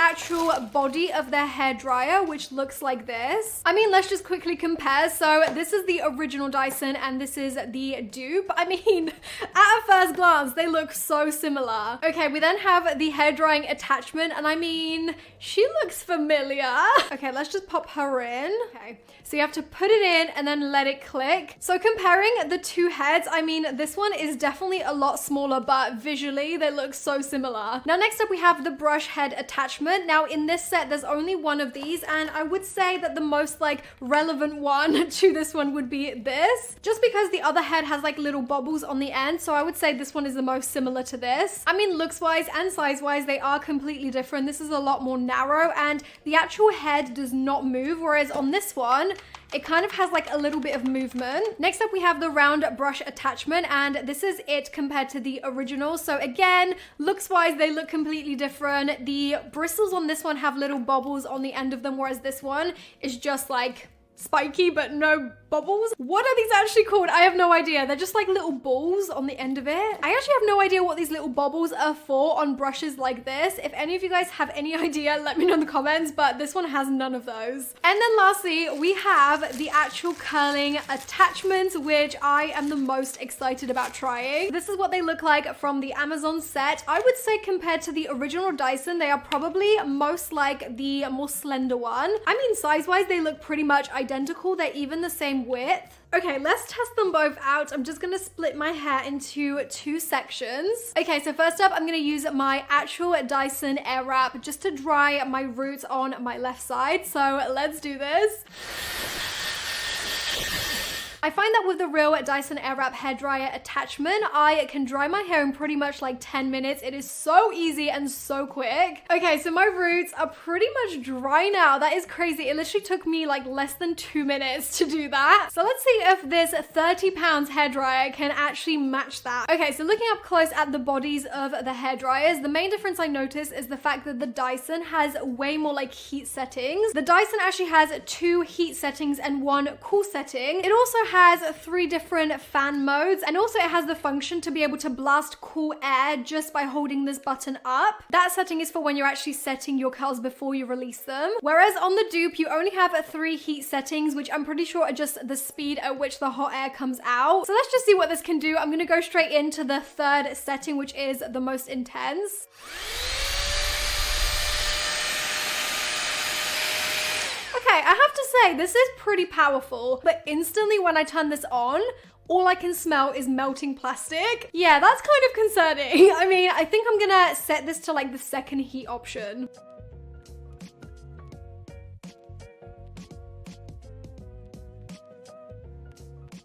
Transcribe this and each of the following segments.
actual body of their hairdryer, which looks like this. I mean, let's just quickly compare. So this is the original Dyson and this is the dupe. I mean, at a first glance, they look so similar. Okay, we then have the hair drying attachment, and I mean, she looks familiar. Okay, let's just pop her in. Okay, so you have to put it in and then let it click. So comparing the two heads, I mean, this one is definitely a lot smaller, but visually they look so similar. Now, next up we have the brush head attachment. Now in this set, there's only one of these, and I would say that the most like relevant one to this one would be this, just because the other head has like little bobbles on the end. So I would say this one is the most similar to this. I mean, looks wise and size wise, they are completely different. This is a lot more narrow and the actual head does not move, whereas on this one, it kind of has like a little bit of movement. Next up, we have the round brush attachment, and this is it compared to the original. So again, looks wise, they look completely different. The bristles on this one have little bobbles on the end of them, whereas this one is just like spiky but no bubbles. What are these actually called? I have no idea. They're just like little balls on the end of it. I actually have no idea what these little bobbles are for on brushes like this. If any of you guys have any idea, let me know in the comments, but this one has none of those. And then lastly, we have the actual curling attachments, which I am the most excited about trying. This is what they look like from the Amazon set. I would say compared to the original Dyson, they are probably most like the more slender one. I mean, size-wise, they look pretty much identical. They're even the same width. Okay, let's test them both out. I'm just gonna split my hair into two sections. Okay, so first up, I'm gonna use my actual Dyson Airwrap just to dry my roots on my left side. So let's do this. I find that with the real Dyson Airwrap hairdryer attachment, I can dry my hair in pretty much like 10 minutes. It is so easy and so quick. Okay, so my roots are pretty much dry now. That is crazy. It literally took me like less than 2 minutes to do that. So let's see if this 30 pounds hairdryer can actually match that. Okay, so looking up close at the bodies of the hairdryers, the main difference I notice is the fact that the Dyson has way more like heat settings. The Dyson actually has 2 heat settings and 1 cool setting. It also has 3 different fan modes, and also it has the function to be able to blast cool air just by holding this button up. That setting is for when you're actually setting your curls before you release them. Whereas on the dupe, you only have 3 heat settings, which I'm pretty sure are just the speed at which the hot air comes out. So let's just see what this can do. I'm gonna go straight into the 3rd setting, which is the most intense. Okay, I have to say, this is pretty powerful, but instantly when I turn this on, all I can smell is melting plastic. Yeah, that's kind of concerning. I mean, I think I'm gonna set this to like the 2nd heat option.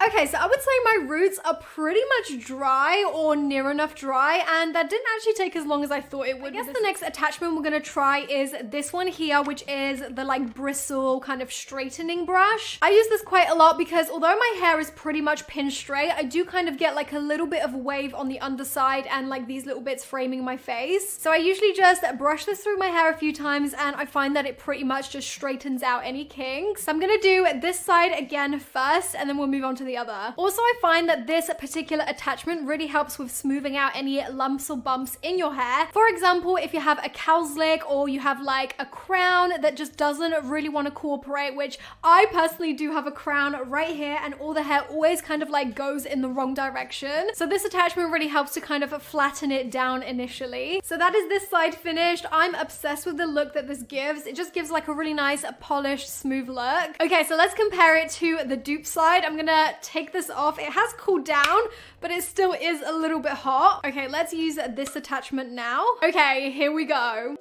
Okay, so I would say my roots are pretty much dry or near enough dry, and that didn't actually take as long as I thought it would. I guess the next attachment we're gonna try is this one here, which is the like bristle kind of straightening brush. I use this quite a lot because although my hair is pretty much pin straight, I do kind of get like a little bit of wave on the underside and like these little bits framing my face. So I usually just brush this through my hair a few times and I find that it pretty much just straightens out any kinks. So I'm gonna do this side again first and then we'll move on to the other. Also, I find that this particular attachment really helps with smoothing out any lumps or bumps in your hair. For example, if you have a cowslick or you have like a crown that just doesn't really want to cooperate, which I personally do have a crown right here and all the hair always kind of like goes in the wrong direction. So this attachment really helps to kind of flatten it down initially. So that is this side finished. I'm obsessed with the look that this gives. It just gives like a really nice polished, smooth look. Okay, so let's compare it to the dupe side. I'm gonna take this off. It has cooled down, but it still is a little bit hot. Okay, let's use this attachment now. Okay, here we go.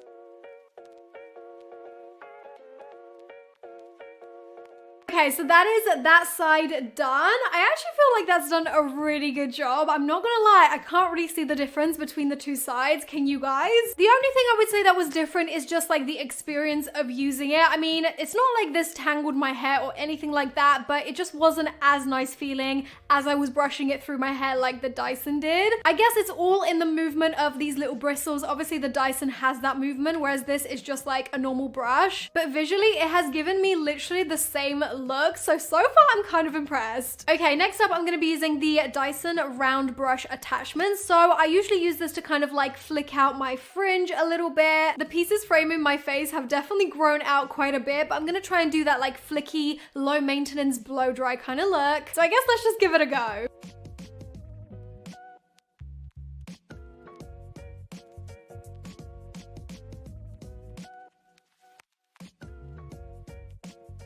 Okay, so that is that side done. I actually feel like that's done a really good job. I'm not gonna lie, I can't really see the difference between the two sides. Can you guys? The only thing I would say that was different is just like the experience of using it. I mean, it's not like this tangled my hair or anything like that, but it just wasn't as nice feeling as I was brushing it through my hair like the Dyson did. I guess it's all in the movement of these little bristles. Obviously the Dyson has that movement, whereas this is just like a normal brush. But visually, it has given me literally the same look look. So far I'm kind of impressed. Okay, next up I'm gonna be using the Dyson round brush attachment. So I usually use this to kind of like flick out my fringe a little bit. The pieces framing my face have definitely grown out quite a bit, but I'm gonna try and do that like flicky, low maintenance, blow dry kind of look. So I guess let's just give it a go.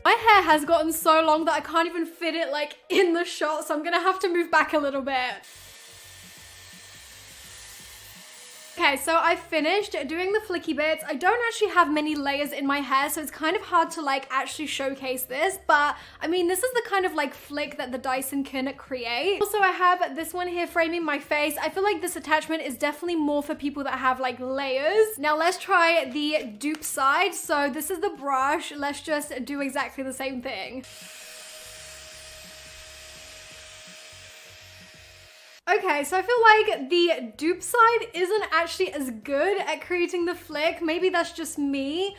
My hair has gotten so long that I can't even fit it like in the shot, so I'm gonna have to move back a little bit. Okay, so I finished doing the flicky bits. I don't actually have many layers in my hair, so it's kind of hard to like actually showcase this, but I mean, this is the kind of like flick that the Dyson can create. Also, I have this one here framing my face. I feel like this attachment is definitely more for people that have like layers. Now let's try the dupe side. So this is the brush. Let's just do exactly the same thing. Okay, so I feel like the dupe side isn't actually as good at creating the flick. Maybe that's just me,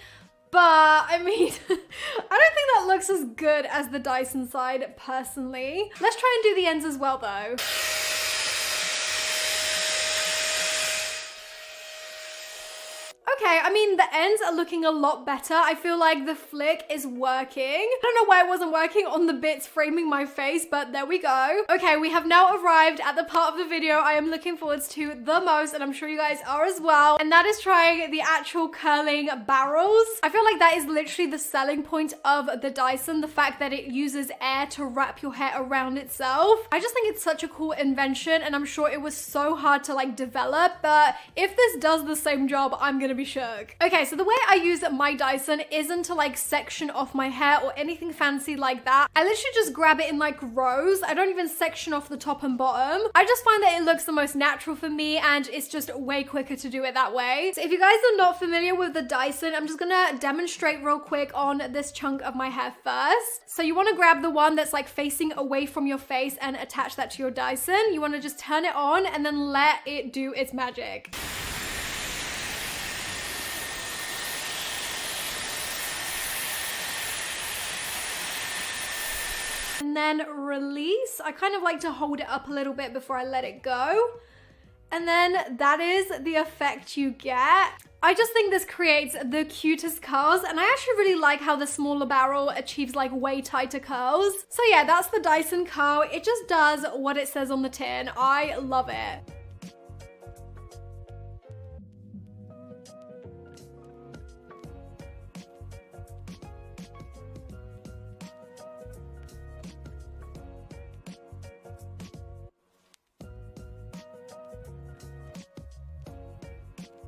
but I mean, I don't think that looks as good as the Dyson side personally. Let's try and do the ends as well though. Okay, I mean, the ends are looking a lot better. I feel like the flick is working. I don't know why it wasn't working on the bits framing my face, but there we go. Okay, we have now arrived at the part of the video I am looking forward to the most, and I'm sure you guys are as well, and that is trying the actual curling barrels. I feel like that is literally the selling point of the Dyson, the fact that it uses air to wrap your hair around itself. I just think it's such a cool invention, and I'm sure it was so hard to like develop, but if this does the same job, I'm gonna be shook. Okay, so the way I use my Dyson isn't to like section off my hair or anything fancy like that. I literally just grab it in like rows. I don't even section off the top and bottom. I just find that it looks the most natural for me, and it's just way quicker to do it that way. So if you guys are not familiar with the Dyson, I'm just gonna demonstrate real quick on this chunk of my hair first. So you want to grab the one that's like facing away from your face and attach that to your Dyson. You want to just turn it on and then let it do its magic. And then release. I kind of like to hold it up a little bit before I let it go. And then that is the effect you get. I just think this creates the cutest curls, and I actually really like how the smaller barrel achieves like way tighter curls. So yeah, that's the Dyson curl. It just does what it says on the tin. I love it.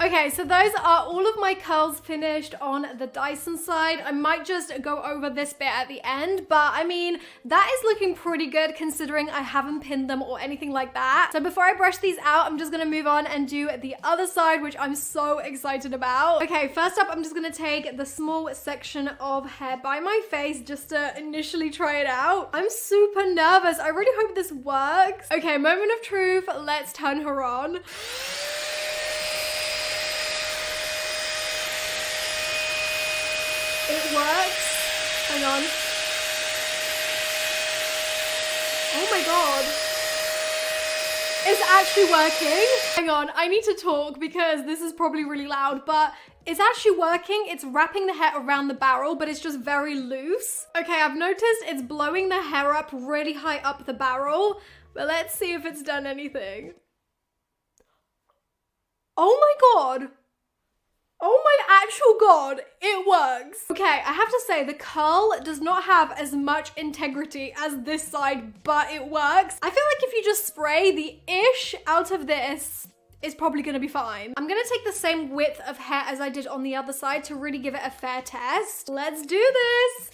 Okay, so those are all of my curls finished on the Dyson side. I might just go over this bit at the end, but I mean, that is looking pretty good considering I haven't pinned them or anything like that. So before I brush these out, I'm just gonna move on and do the other side, which I'm so excited about. Okay, first up, I'm just gonna take the small section of hair by my face just to initially try it out. I'm super nervous. I really hope this works. Okay, moment of truth. Let's turn her on. It works. Hang on. Oh my god. It's actually working. Hang on, I need to talk because this is probably really loud, but it's actually working. It's wrapping the hair around the barrel, but it's just very loose. Okay, I've noticed it's blowing the hair up really high up the barrel, but let's see if it's done anything. Oh my god. Oh my actual god, it works. Okay, I have to say the curl does not have as much integrity as this side, but it works. I feel like if you just spray the ish out of this, it's probably gonna be fine. I'm gonna take the same width of hair as I did on the other side to really give it a fair test. Let's do this.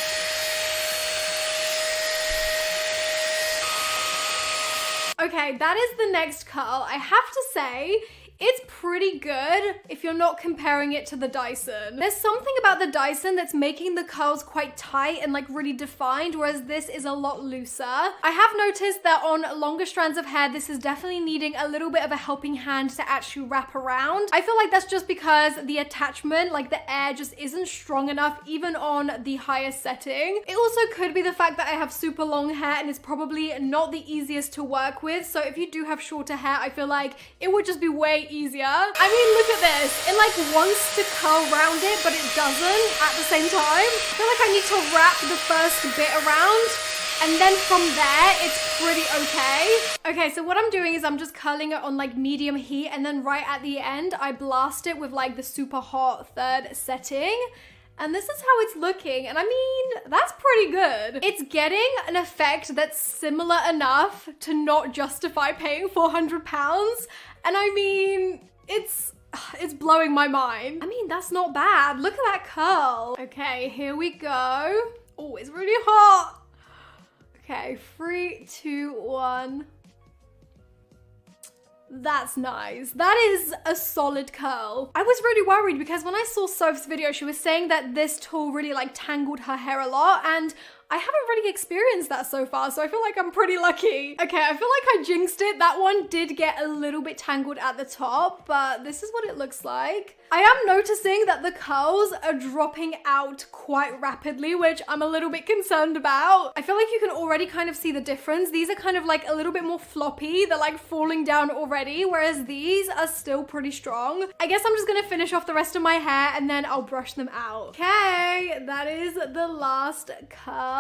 Okay, that is the next curl. I have to say, it's pretty good if you're not comparing it to the Dyson. There's something about the Dyson that's making the curls quite tight and like really defined, whereas this is a lot looser. I have noticed that on longer strands of hair, this is definitely needing a little bit of a helping hand to actually wrap around. I feel like that's just because the attachment, like the air, just isn't strong enough even on the highest setting. It also could be the fact that I have super long hair and it's probably not the easiest to work with. So if you do have shorter hair, I feel like it would just be way easier. I mean, look at this. It like wants to curl around it, but it doesn't at the same time. I feel like I need to wrap the first bit around, and then from there, it's pretty okay. Okay, so what I'm doing is I'm just curling it on like medium heat, and then right at the end, I blast it with like the super hot third setting. And this is how it's looking. And I mean, that's pretty good. It's getting an effect that's similar enough to not justify paying £400. And I mean, it's blowing my mind. I mean, that's not bad. Look at that curl. Okay, here we go. Oh, it's really hot. Okay, 3, 2, 1. That's nice. That is a solid curl. I was really worried because when I saw Soph's video, she was saying that this tool really like tangled her hair a lot, and I haven't really experienced that so far, so I feel like I'm pretty lucky. Okay, I feel like I jinxed it. That one did get a little bit tangled at the top, but this is what it looks like. I am noticing that the curls are dropping out quite rapidly, which I'm a little bit concerned about. I feel like you can already kind of see the difference. These are kind of like a little bit more floppy. They're like falling down already, whereas these are still pretty strong. I guess I'm just gonna finish off the rest of my hair and then I'll brush them out. Okay, that is the last curl.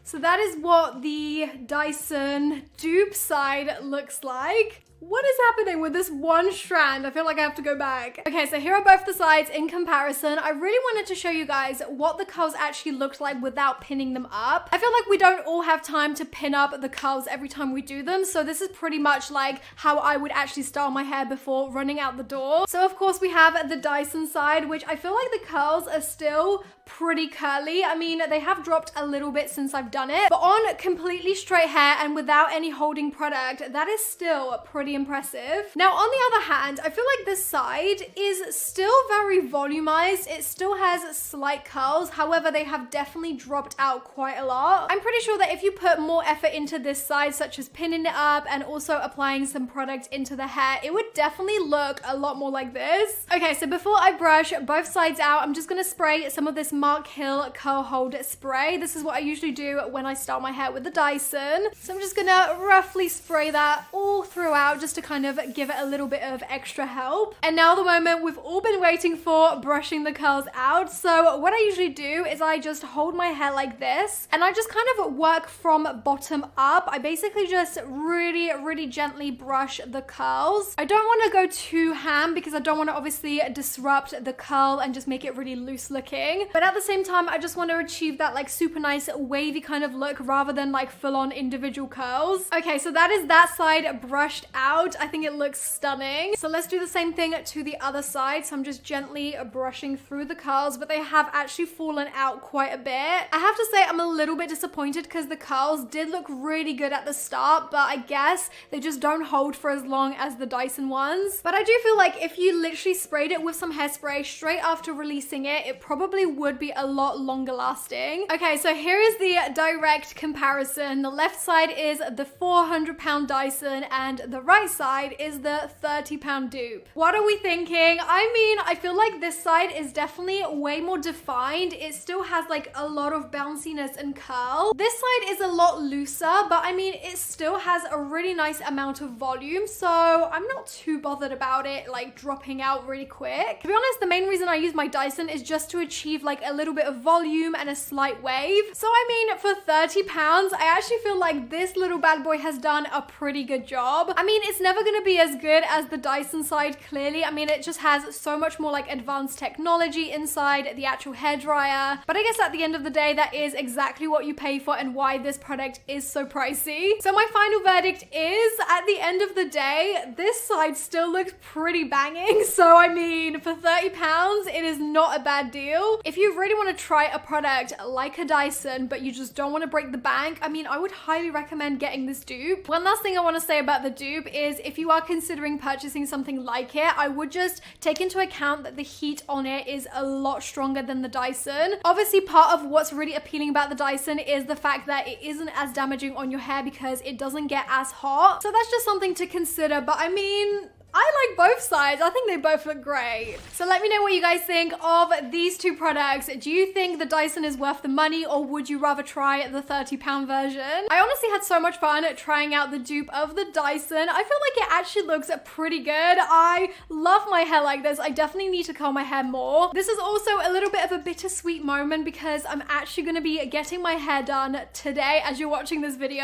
So that is what the Dyson dupe side looks like. What is happening with this one strand? I feel like I have to go back. Okay, so here are both the sides in comparison. I really wanted to show you guys what the curls actually looked like without pinning them up. I feel like we don't all have time to pin up the curls every time we do them. So this is pretty much like how I would actually style my hair before running out the door. So of course we have the Dyson side, which I feel like the curls are still pretty curly. I mean, they have dropped a little bit since I've done it, but on completely straight hair and without any holding product, that is still pretty impressive. Now, on the other hand, I feel like this side is still very volumized. It still has slight curls. However, they have definitely dropped out quite a lot. I'm pretty sure that if you put more effort into this side, such as pinning it up and also applying some product into the hair, it would definitely look a lot more like this. Okay, so before I brush both sides out, I'm just gonna spray some of this Mark Hill Curl Hold Spray. This is what I usually do when I style my hair with the Dyson. So I'm just gonna roughly spray that all throughout just to kind of give it a little bit of extra help. And now the moment we've all been waiting for, brushing the curls out. So what I usually do is I just hold my hair like this and I just kind of work from bottom up. I basically just really gently brush the curls. I don't want to go too ham because I don't want to obviously disrupt the curl and just make it really loose looking. But at the same time, I just want to achieve that like super nice wavy kind of look rather than like full on individual curls. Okay, so that is that side brushed out. I think it looks stunning. So let's do the same thing to the other side. So I'm just gently brushing through the curls, but they have actually fallen out quite a bit. I have to say I'm a little bit disappointed because the curls did look really good at the start, but I guess they just don't hold for as long as the Dyson ones. But I do feel like if you literally sprayed it with some hairspray straight after releasing it, it probably would be a lot longer lasting. Okay, so here is the direct comparison. The left side is the £400 Dyson and the right side is the £30 dupe. What are we thinking? I mean, I feel like this side is definitely way more defined. It still has like a lot of bounciness and curl. This side is a lot looser, but I mean, it still has a really nice amount of volume, so I'm not too bothered about it like dropping out really quick. To be honest, the main reason I use my Dyson is just to achieve like a little bit of volume and a slight wave. So I mean, for £30, I actually feel like this little bad boy has done a pretty good job. I mean, it's never gonna be as good as the Dyson side, clearly. I mean, it just has so much more like advanced technology inside the actual hairdryer. But I guess at the end of the day, that is exactly what you pay for and why this product is so pricey. So my final verdict is, at the end of the day, this side still looks pretty banging. So I mean, for £30, it is not a bad deal. If you really want to try a product like a Dyson, but you just don't want to break the bank, I mean, I would highly recommend getting this dupe. One last thing I want to say about the dupe is if you are considering purchasing something like it, I would just take into account that the heat on it is a lot stronger than the Dyson. Obviously, part of what's really appealing about the Dyson is the fact that it isn't as damaging on your hair because it doesn't get as hot. So that's just something to consider, but I mean, I like both sides. I think they both look great. So let me know what you guys think of these two products. Do you think the Dyson is worth the money, or would you rather try the £30 version? I honestly had so much fun trying out the dupe of the Dyson. I feel like it actually looks pretty good. I love my hair like this. I definitely need to curl my hair more. This is also a little bit of a bittersweet moment because I'm actually gonna be getting my hair done today as you're watching this video.